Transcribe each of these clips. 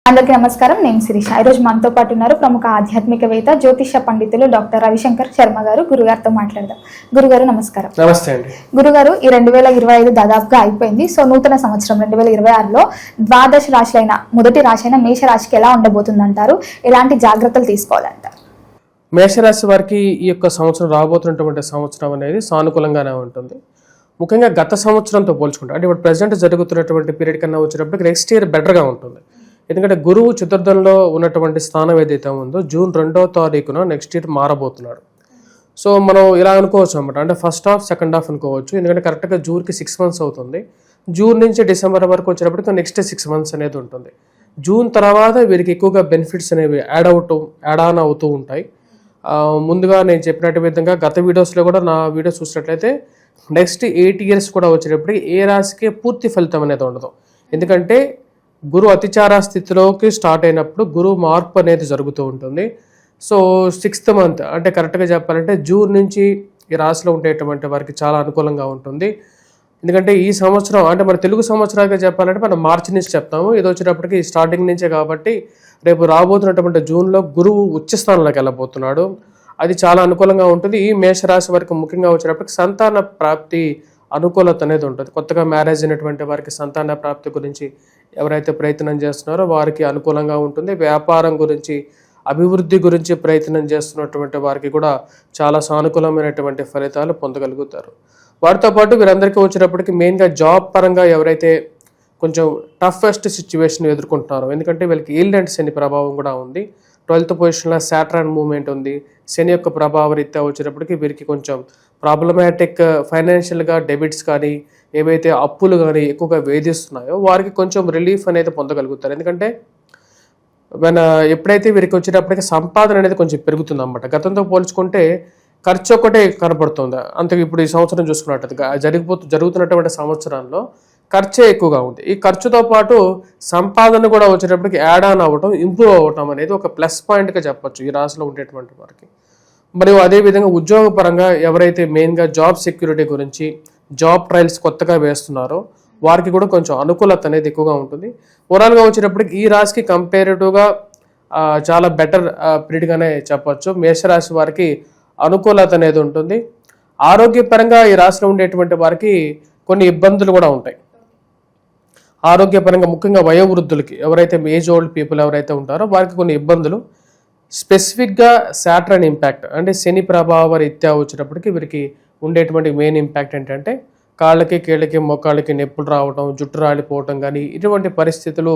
అందరికీ నమస్కారం. నేను శిరీష. ఈరోజు మనతో పాటు ఉన్నారు ప్రముఖ ఆధ్యాత్మికవేత్త జ్యోతిష పండితులు డాక్టర్ రవిశంకర్ శర్మ గారు. గురుగారితో మాట్లాడదాం. గురుగారు నమస్కారం. నమస్తే అండి. గురుగారు, ఈ 2025 దాదాపుగా అయిపోయింది. సో నూతన సంవత్సరం 2026లో ద్వాదశ రాశులైన మొదటి రాశి అయిన మేషరాశికి ఎలా ఉండబోతుందంటారు? ఎలాంటి జాగ్రత్తలు తీసుకోవాలంటారు? మేషరాశి వారికి ఈ యొక్క సంవత్సరం రాబోతున్నటువంటి సంవత్సరం అనేది సానుకూలంగానే ఉంటుంది. ముఖ్యంగా గత సంవత్సరంతో పోల్చుకుంటే అంటే ఇప్పుడు ప్రజెంట్ జరుగుతున్నటువంటి పీరియడ్ కన్నా వచ్చేటప్పటికి నెక్స్ట్ ఇయర్ బెటర్గా ఉంటుంది. ఎందుకంటే గురువు చతుర్థంలో ఉన్నటువంటి స్థానం ఏదైతే ఉందో జూన్ 2వ తారీఖున నెక్స్ట్ ఇయర్ మారబోతున్నాడు. సో మనం ఇలా అనుకోవచ్చు అనమాట, అంటే ఫస్ట్ హాఫ్ సెకండ్ హాఫ్ అనుకోవచ్చు. ఎందుకంటే కరెక్ట్గా జూన్కి 6 months అవుతుంది. జూన్ నుంచి డిసెంబర్ వరకు వచ్చేటప్పటికి నెక్స్ట్ 6 months అనేది ఉంటుంది. జూన్ తర్వాత వీరికి ఎక్కువగా బెనిఫిట్స్ అనేవి యాడ్ ఆన్ అవుతూ ఉంటాయి. ముందుగా నేను చెప్పినట్టు విధంగా గత వీడియోస్లో కూడా నా వీడియోస్ చూసినట్లయితే నెక్స్ట్ 8 years కూడా వచ్చేటప్పటికి ఏ రాశికి పూర్తి ఫలితం అనేది ఉండదు. ఎందుకంటే గురు అతిచార స్థితిలోకి స్టార్ట్ అయినప్పుడు గురువు మార్పు అనేది జరుగుతూ ఉంటుంది. సో 6th month అంటే కరెక్ట్గా చెప్పాలంటే జూన్ నుంచి ఈ రాశిలో ఉండేటువంటి వారికి చాలా అనుకూలంగా ఉంటుంది. ఎందుకంటే ఈ సంవత్సరం అంటే మన తెలుగు సంవత్సరాలుగా చెప్పాలంటే మనం మార్చి నుంచి చెప్తాము, ఇది వచ్చేటప్పటికి స్టార్టింగ్ నుంచే కాబట్టి రేపు రాబోతున్నటువంటి జూన్లో గురువు ఉచ్చస్థానంలోకి వెళ్ళబోతున్నాడు. అది చాలా అనుకూలంగా ఉంటుంది. ఈ మేషరాశి వారికి ముఖ్యంగా వచ్చేటప్పటికి సంతాన ప్రాప్తి అనుకూలత అనేది ఉంటుంది. కొత్తగా మ్యారేజ్ అయినటువంటి వారికి సంతాన ప్రాప్తి గురించి ఎవరైతే ప్రయత్నం చేస్తున్నారో వారికి అనుకూలంగా ఉంటుంది. వ్యాపారం గురించి అభివృద్ధి గురించి ప్రయత్నం చేస్తున్నటువంటి వారికి కూడా చాలా సానుకూలమైనటువంటి ఫలితాలు పొందగలుగుతారు. వారితో పాటు వీరందరికీ వచ్చేటప్పటికి మెయిన్గా జాబ్ పరంగా ఎవరైతే కొంచెం టఫెస్ట్ సిచ్యువేషన్ ఎదుర్కొంటున్నారో, ఎందుకంటే వీళ్ళకి ఈల్డ్ శని ప్రభావం కూడా ఉంది. 12th పొజిషన్లో సాటర్న్ మూవ్మెంట్ ఉంది. శని యొక్క ప్రభావ రీత్యా వచ్చేటప్పటికి వీరికి కొంచెం ప్రాబ్లమాటిక్ ఫైనాన్షియల్గా డెబిట్స్ కానీ ఏవైతే అప్పులు కానీ ఎక్కువగా వేధిస్తున్నాయో వారికి కొంచెం రిలీఫ్ అనేది పొందగలుగుతారు. ఎందుకంటే ఎప్పుడైతే వీరికి వచ్చేటప్పటికి సంపాదన అనేది కొంచెం పెరుగుతుంది అన్నమాట. గతంతో పోల్చుకుంటే ఖర్చు ఒకటే కనపడుతుంది. అంతే ఇప్పుడు ఈ సంవత్సరం చూసుకున్నట్టు జరుగుతున్నటువంటి సంవత్సరంలో ఖర్చే ఎక్కువగా ఉంది. ఈ ఖర్చుతో పాటు సంపాదన కూడా వచ్చేటప్పటికి యాడ్ ఆన్ అవ్వటం, ఇంప్రూవ్ అవ్వటం అనేది ఒక ప్లస్ పాయింట్గా చెప్పొచ్చు ఈ రాశిలో ఉండేటువంటి వారికి. మరియు అదేవిధంగా ఉద్యోగపరంగా ఎవరైతే మెయిన్గా జాబ్ సెక్యూరిటీ గురించి జాబ్ ట్రయల్స్ కొత్తగా వేస్తున్నారో వారికి కూడా కొంచెం అనుకూలత అనేది ఎక్కువగా ఉంటుంది. ఓవరాల్గా వచ్చేటప్పటికి ఈ రాశికి కంపేరిటివ్గా చాలా బెటర్ పీరియడ్గానే చెప్పొచ్చు. మేషరాశి వారికి అనుకూలత అనేది ఉంటుంది. ఆరోగ్యపరంగా ఈ రాశిలో ఉండేటువంటి వారికి కొన్ని ఇబ్బందులు కూడా ఉంటాయి. ఆరోగ్యపరంగా ముఖ్యంగా వయోవృద్ధులకి ఎవరైతే ఏజ్ ఓల్డ్ పీపుల్ ఎవరైతే ఉంటారో వారికి కొన్ని ఇబ్బందులు, స్పెసిఫిక్గా సాటర్న్ ఇంపాక్ట్ అంటే శని ప్రభావ రీత్యా వచ్చేటప్పటికి వీరికి ఉండేటువంటి మెయిన్ ఇంపాక్ట్ ఏంటంటే కాళ్ళకి కీళ్ళకి మోకాళ్ళకి నొప్పులు రావడం, జుట్టు రాలిపోవటం కానీ ఇటువంటి పరిస్థితులు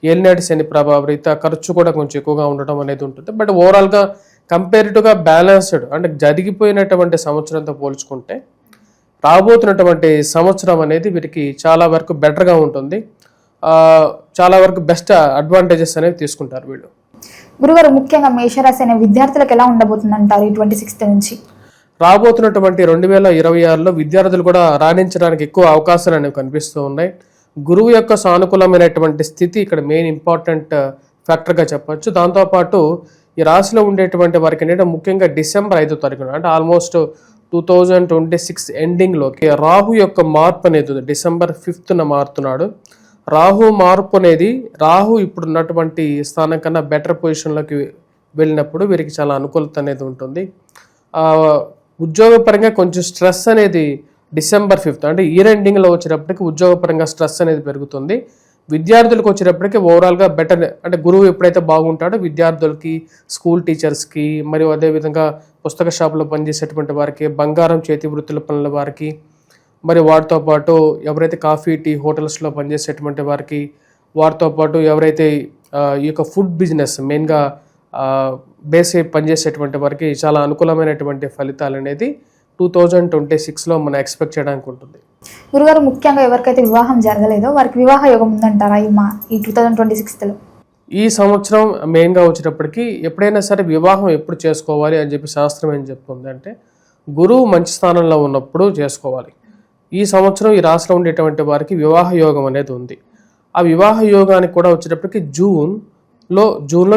ఏలినాటి శని ప్రభావ రీత్యా ఖర్చు కూడా కొంచెం ఎక్కువగా ఉండటం అనేది ఉంటుంది. బట్ ఓవరాల్గా కంపేరిటివ్గా బ్యాలెన్స్డ్ అంటే జరిగిపోయినటువంటి సంవత్సరంతో పోల్చుకుంటే రాబోతున్నటువంటి సంవత్సరం అనేది వీరికి చాలా వరకు బెటర్గా ఉంటుంది. చాలా వరకు బెస్ట్ అడ్వాంటేజెస్ అనేవి తీసుకుంటారు వీళ్ళు. గురుగారు, ముఖ్యంగా మేషరాశి అనే విద్యార్థులకు ఎలా ఉండబోతుంది అంటారు? 26th నుంచి రాబోతున్నటువంటి 2026లో విద్యార్థులు కూడా రాణించడానికి ఎక్కువ అవకాశాలు అనేవి కనిపిస్తూ ఉన్నాయి. గురువు యొక్క సానుకూలమైనటువంటి స్థితి ఇక్కడ మెయిన్ ఇంపార్టెంట్ ఫ్యాక్టర్గా చెప్పొచ్చు. దాంతోపాటు ఈ రాశిలో ఉండేటువంటి వారికి ఏంటంటే ముఖ్యంగా డిసెంబర్ 5వ తారీఖున అంటే ఆల్మోస్ట్ 2026 ఎండింగ్లోకి రాహు యొక్క మార్పు అనేది ఉంది. డిసెంబర్ 5th మారుతున్నాడు. రాహు మార్పు అనేది రాహు ఇప్పుడు ఉన్నటువంటి స్థానం కన్నా బెటర్ పొజిషన్లోకి వెళ్ళినప్పుడు వీరికి చాలా అనుకూలత అనేది ఉంటుంది. ఉద్యోగపరంగా కొంచెం స్ట్రెస్ అనేది డిసెంబర్ 5th అంటే ఇయర్ ఎండింగ్లో వచ్చేటప్పటికి ఉద్యోగపరంగా స్ట్రెస్ అనేది పెరుగుతుంది. విద్యార్థులకు వచ్చేటప్పటికి ఓవరాల్గా బెటర్ అంటే గురువు ఎప్పుడైతే బాగుంటాడో విద్యార్థులకి, స్కూల్ టీచర్స్కి, మరియు అదేవిధంగా పుస్తక షాపులో పనిచేసేటువంటి వారికి, బంగారం చేతి వృత్తుల పనుల వారికి, మరి వాటితో పాటు ఎవరైతే కాఫీ టీ హోటల్స్లో పనిచేసేటువంటి వారికి, వారితో పాటు ఎవరైతే ఈ యొక్క ఫుడ్ బిజినెస్ మెయిన్గా బేస్ పనిచేసేటువంటి వారికి చాలా అనుకూలమైనటువంటి ఫలితాలు అనేది 2026లో మనం ఎక్స్పెక్ట్ చేయడానికి ఉంటుంది. గురుగారు, ముఖ్యంగా ఎవరికైతే వివాహం జరగలేదో వారికి వివాహ యోగం ఉందంటారా ఈ 2026లో? ఈ సంవత్సరం మెయిన్గా వచ్చేటప్పటికి ఎప్పుడైనా సరే వివాహం ఎప్పుడు చేసుకోవాలి అని చెప్పి శాస్త్రం ఏం చెప్తుంది అంటే గురువు మంచి స్థానంలో ఉన్నప్పుడు చేసుకోవాలి. ఈ సంవత్సరం ఈ రాశిలో ఉండేటువంటి వారికి వివాహ యోగం అనేది ఉంది. ఆ వివాహ యోగానికి కూడా వచ్చేటప్పటికి జూన్లో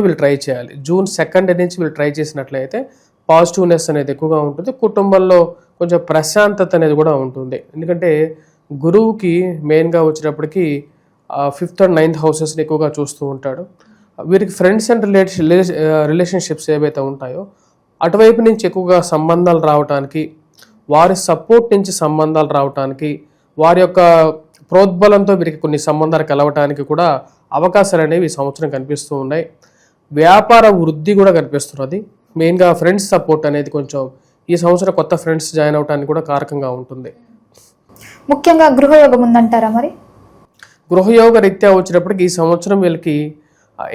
వీళ్ళు ట్రై చేయాలి. జూన్ 2nd నుంచి వీళ్ళు ట్రై చేసినట్లయితే పాజిటివ్నెస్ అనేది ఎక్కువగా ఉంటుంది. కుటుంబంలో కొంచెం ప్రశాంతత అనేది కూడా ఉంటుంది. ఎందుకంటే గురువుకి మెయిన్గా వచ్చేటప్పటికి 5th and 9th హౌసెస్ని ఎక్కువగా చూస్తూ ఉంటాడు. వీరికి ఫ్రెండ్స్ అండ్ రిలేషన్షిప్స్ ఏవైతే ఉంటాయో అటువైపు నుంచి ఎక్కువగా సంబంధాలు రావటానికి, వారి సపోర్ట్ నుంచి సంబంధాలు రావటానికి, వారి యొక్క ప్రోద్బలంతో వీరికి కొన్ని సంబంధాలు కలవటానికి కూడా అవకాశాలు అనేవి ఈ సంవత్సరం కనిపిస్తూ ఉన్నాయి. వ్యాపార వృద్ధి కూడా కనిపిస్తున్నది. మెయిన్గా ఫ్రెండ్స్ సపోర్ట్ అనేది కొంచెం ఈ సంవత్సరం కొత్త ఫ్రెండ్స్ జాయిన్ అవడానికి కూడా కారకంగా ఉంటుంది. ముఖ్యంగా గృహయోగం ఉందంటారా మరి? గృహయోగ రీత్యా వచ్చినప్పటికి ఈ సంవత్సరం వీళ్ళకి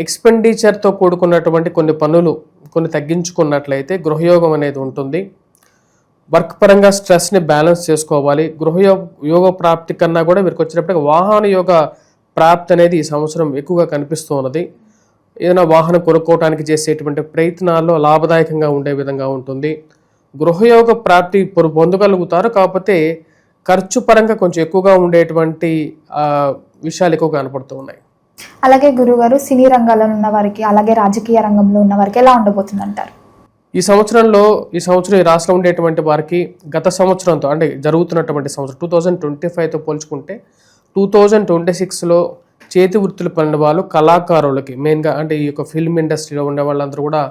ఎక్స్పెండిచర్తో కూడుకున్నటువంటి కొన్ని పనులు కొన్ని తగ్గించుకున్నట్లయితే గృహయోగం అనేది ఉంటుంది. వర్క్ పరంగా స్ట్రెస్ని బ్యాలెన్స్ చేసుకోవాలి. యోగ ప్రాప్తి కన్నా కూడా వీరికి వచ్చినప్పటికీ వాహన యోగ ప్రాప్తి అనేది ఈ సంవత్సరం ఎక్కువగా కనిపిస్తూ ఉన్నది. ఏదైనా వాహనం కొనుక్కోవడానికి చేసేటువంటి ప్రయత్నాల్లో లాభదాయకంగా ఉండే విధంగా ఉంటుంది. గృహయోగ ప్రాప్తి పొందగలుగుతారు, కాకపోతే ఖర్చు పరంగా కొంచెం ఎక్కువగా ఉండేటువంటి విషయాలు ఎక్కువగా కనపడుతూ ఉన్నాయి. అలాగే గురుగారు, సినీ రంగాల్లో ఉన్న వారికి, అలాగే రాజకీయ రంగంలో ఉన్న వారికి ఎలా ఉండబోతుంది అంటారు? ఈ సంవత్సరం ఈ రాష్ట్రంలో ఉండేటువంటి వారికి గత సంవత్సరంతో అంటే జరుగుతున్నటువంటి సంవత్సరం 2025తో పోల్చుకుంటే 2026లో చేతి వృత్తులు పడిన వాళ్ళు కళాకారులకి మెయిన్గా అంటే ఈ యొక్క ఫిల్మ్ ఇండస్ట్రీలో ఉండే వాళ్ళందరూ కూడా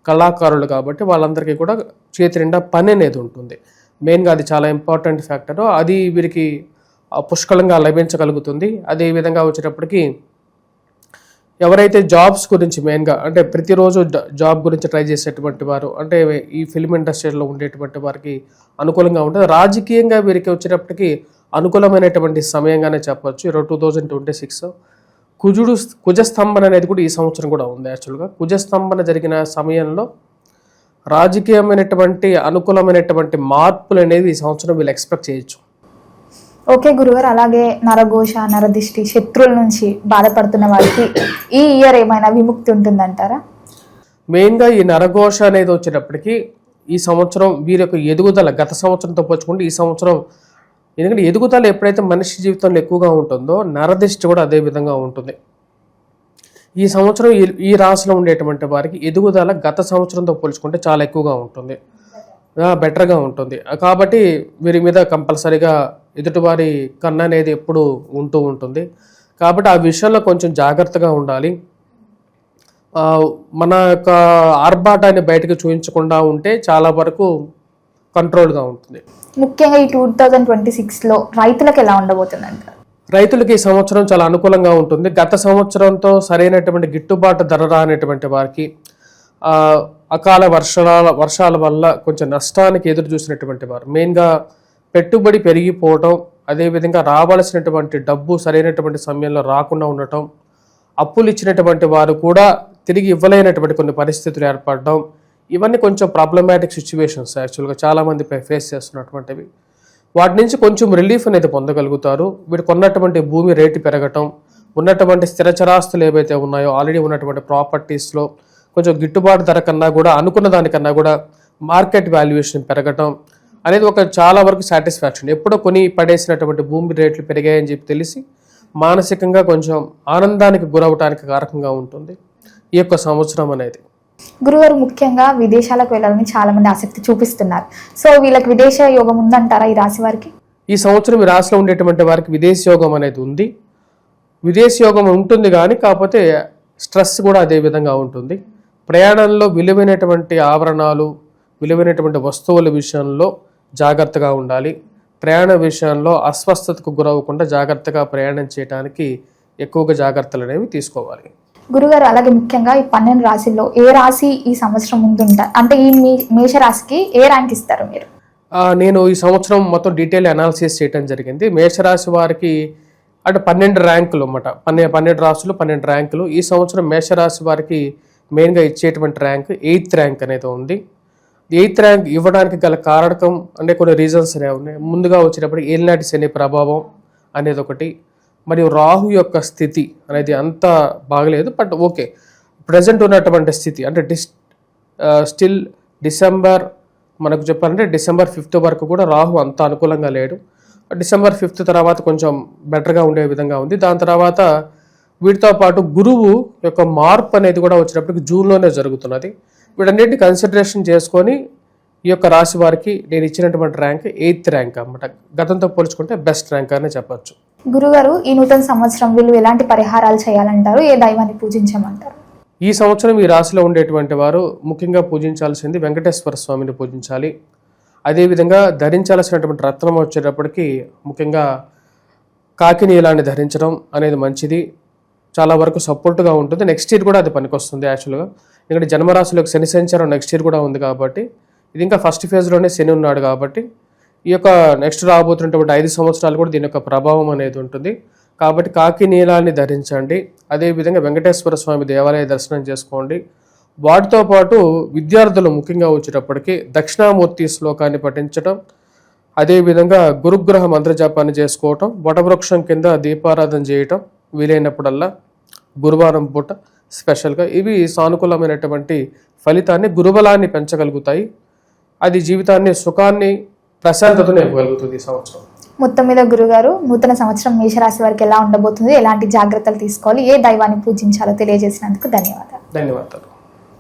కళాకారులు కాబట్టి వాళ్ళందరికీ కూడా చేతి నిండా పని అనేది ఉంటుంది. మెయిన్గా అది చాలా ఇంపార్టెంట్ ఫ్యాక్టర్. అది వీరికి పుష్కలంగా లభించగలుగుతుంది. అదేవిధంగా వచ్చేటప్పటికి ఎవరైతే జాబ్స్ గురించి మెయిన్గా అంటే ప్రతిరోజు జాబ్ గురించి ట్రై చేసేటువంటి వారు అంటే ఈ ఫిల్మ్ ఇండస్ట్రీలో ఉండేటువంటి వారికి అనుకూలంగా ఉంటుంది. రాజకీయంగా వీరికి వచ్చేటప్పటికి అనుకూలమైనటువంటి సమయంగానే చెప్పవచ్చు. 2026 కుజస్తంభన అనేది కూడా ఈ సంవత్సరం కూడా ఉంది. యాక్చువల్గా కుజస్తంభన జరిగిన సమయంలో రాజకీయమైనటువంటి అనుకూలమైనటువంటి మార్పులు అనేవి ఈ సంవత్సరం వీళ్ళు ఎక్స్పెక్ట్ చేయొచ్చు. ఓకే గురుగారు, అలాగే నరఘోష, నరదిష్టి, శత్రువుల నుంచి బాధపడుతున్న వారికి ఈ ఇయర్ ఏమైనా విముక్తి ఉంటుందంటారా? మెయిన్గా ఈ నరఘోష అనేది వచ్చేటప్పటికి ఈ సంవత్సరం వీరి యొక్క ఎదుగుదల గత సంవత్సరంతో పోల్చుకుంటే ఈ సంవత్సరం, ఎందుకంటే ఎదుగుదల ఎప్పుడైతే మనిషి జీవితంలో ఎక్కువగా ఉంటుందో నరదిష్టి కూడా అదే విధంగా ఉంటుంది. ఈ సంవత్సరం ఈ రాశిలో ఉండేటువంటి వారికి ఎదుగుదల గత సంవత్సరంతో పోల్చుకుంటే చాలా ఎక్కువగా ఉంటుంది, బెటర్గా ఉంటుంది. కాబట్టి వీరి మీద కంపల్సరీగా ఎదుటివారి కన్ను అనేది ఎప్పుడు ఉంటూ ఉంటుంది. కాబట్టి ఆ విషయంలో కొంచెం జాగ్రత్తగా ఉండాలి. మన యొక్క ఆర్భాటాన్ని బయటకు చూపించకుండా ఉంటే చాలా వరకు కంట్రోల్గా ఉంటుంది. ముఖ్యంగా ఈ 2026లో రైతులకు ఎలా ఉండబోతుందంట? రైతులకి ఈ సంవత్సరం చాలా అనుకూలంగా ఉంటుంది. గత సంవత్సరంతో సరైనటువంటి గిట్టుబాటు ధర రానటువంటి వారికి అకాల వర్షాల వల్ల కొంచెం నష్టానికి ఎదురు చూసినటువంటి వారు, మెయిన్గా పెట్టుబడి పెరిగిపోవటం, అదేవిధంగా రావాల్సినటువంటి డబ్బు సరైనటువంటి సమయంలో రాకుండా ఉండటం, అప్పులు ఇచ్చినటువంటి వారు కూడా తిరిగి ఇవ్వలేనటువంటి కొన్ని పరిస్థితులు ఏర్పడడం, ఇవన్నీ కొంచెం ప్రాబ్లమాటిక్ సిచ్యువేషన్స్ యాక్చువల్గా చాలామంది ఫేస్ చేస్తున్నటువంటివి. వాటి నుంచి కొంచెం రిలీఫ్ అనేది పొందగలుగుతారు. వీడు కొన్నటువంటి భూమి రేటు పెరగటం, ఉన్నటువంటి స్థిరచరాస్తులు ఏవైతే ఉన్నాయో ఆల్రెడీ ఉన్నటువంటి ప్రాపర్టీస్లో కొంచెం గిట్టుబాటు ధర కన్నా కూడా అనుకున్న దానికన్నా కూడా మార్కెట్ వాల్యుయేషన్ పెరగటం అనేది ఒక చాలా వరకు సాటిస్ఫాక్షన్. ఎప్పుడో కొని పడేసినటువంటి భూమి రేట్లు పెరిగాయని చెప్పి తెలిసి మానసికంగా కొంచెం ఆనందానికి గురవటానికి కారకంగా ఉంటుంది ఈ యొక్క సంవత్సరం అనేది. గురుగారు, ముఖ్యంగా విదేశాలకు వెళ్ళాలని చాలా మంది ఆసక్తి చూపిస్తున్నారు. సో వీళ్ళకి విదేశ యోగం ఉందంటారా ఈ రాశి వారికి? ఈ సంవత్సరం ఈ రాశిలో ఉండేటువంటి వారికి విదేశీ యోగం అనేది ఉంది. విదేశీ యోగం ఉంటుంది కానీ కాకపోతే స్ట్రెస్ కూడా అదే విధంగా ఉంటుంది. ప్రయాణంలో విలువైనటువంటి ఆభరణాలు, విలువైనటువంటి వస్తువుల విషయంలో జాగ్రత్తగా ఉండాలి. ప్రయాణ విషయంలో అస్వస్థతకు గురవ్వకుండా జాగ్రత్తగా ప్రయాణం చేయడానికి ఎక్కువగా జాగ్రత్తలు అనేవి తీసుకోవాలి. గురుగారు, అలాగే ముఖ్యంగా ఈ 12 రాశుల్లో ఏ రాశి ఈ సంవత్సరం ముందుంటారు అంటే ఈ మేష రాశికి ఏ ర్యాంక్ ఇస్తారు మీరు? నేను ఈ సంవత్సరం మొత్తం డీటెయిల్ అనాలిసిస్ చేయడం జరిగింది. మేషరాశి వారికి అంటే 12 ర్యాంకులు అన్నమాట. 12 రాశులు 12 ర్యాంకులు. ఈ సంవత్సరం మేషరాశి వారికి మెయిన్గా ఇచ్చేటువంటి ర్యాంక్ 8th ర్యాంక్ అనేది ఉంది. 8th ర్యాంక్ ఇవ్వడానికి గల కారణం అంటే కొన్ని రీజన్స్ అనేవి ఉన్నాయి. ముందుగా వచ్చేటప్పుడు ఏలినాటి శని ప్రభావం అనేది ఒకటి, మరియు రాహు యొక్క స్థితి అనేది అంత బాగలేదు. బట్ ఓకే, ప్రజెంట్ ఉన్నటువంటి స్థితి అంటే స్టిల్ డిసెంబర్ మనకు చెప్పాలంటే డిసెంబర్ 5th వరకు కూడా రాహు అంత అనుకూలంగా లేడు. డిసెంబర్ 5th తర్వాత కొంచెం బెటర్గా ఉండే విధంగా ఉంది. దాని తర్వాత వీటితో పాటు గురువు యొక్క మార్పు అనేది కూడా వచ్చినప్పటికి జూన్లోనే జరుగుతున్నది. వీటన్నిటిని కన్సిడరేషన్ చేసుకొని ఈ యొక్క రాశి వారికి నేను ఇచ్చినటువంటి ర్యాంక్ 8th ర్యాంక్ అన్నమాట. గతంతో పోల్చుకుంటే బెస్ట్ ర్యాంక్ అనే చెప్పచ్చు. గురుగారు, ఈ నూతన సంవత్సరం వీళ్ళు ఎలాంటి పరిహారాలు చేయాలంటారు? ఏ దైవాన్ని పూజించమంటారు? ఈ సంవత్సరం ఈ రాశిలో ఉండేటువంటి వారు ముఖ్యంగా పూజించాల్సింది వెంకటేశ్వర స్వామిని పూజించాలి. అదేవిధంగా ధరించాల్సినటువంటి రత్నం వచ్చేటప్పటికి ముఖ్యంగా కాకి నీలాన్ని ధరించడం అనేది మంచిది, చాలా వరకు సపోర్ట్గా ఉంటుంది. నెక్స్ట్ ఇయర్ కూడా అది పనికొస్తుంది యాక్చువల్గా. ఎందుకంటే జన్మరాశిలోకి శని సంచారం నెక్స్ట్ ఇయర్ కూడా ఉంది కాబట్టి, ఇది ఇంకా ఫస్ట్ ఫేజ్లోనే శని ఉన్నాడు కాబట్టి ఈ యొక్క నెక్స్ట్ రాబోతున్నటువంటి 5 సంవత్సరాలు కూడా దీని యొక్క ప్రభావం అనేది ఉంటుంది. కాబట్టి కాకి నీలాన్ని ధరించండి. అదేవిధంగా వెంకటేశ్వర స్వామి దేవాలయ దర్శనం చేసుకోండి. వాటితో పాటు విద్యార్థులు ముఖ్యంగా వచ్చేటప్పటికి దక్షిణామూర్తి శ్లోకాన్ని పఠించడం, అదేవిధంగా గురుగ్రహ మంత్రజాపాన్ని చేసుకోవటం, వటవృక్షం కింద దీపారాధన చేయటం వీలైనప్పుడల్లా గురువారం పూట స్పెషల్గా, ఇవి సానుకూలమైనటువంటి ఫలితాన్ని, గురుబలాన్ని పెంచగలుగుతాయి. అది జీవితాన్ని, సుఖాన్ని, ప్రశాంతతను ఇవ్వగలుగుతుంది ఈ సంవత్సరం. మొత్తం మీద గురుగారు, నూతన సంవత్సరం మేషరాశి వారికి ఎలా ఉండబోతుంది, ఎలాంటి జాగ్రత్తలు తీసుకోవాలి, ఏ దైవాన్ని పూజించాలో తెలియజేసినందుకు ధన్యవాదాలు. ధన్యవాదాలు.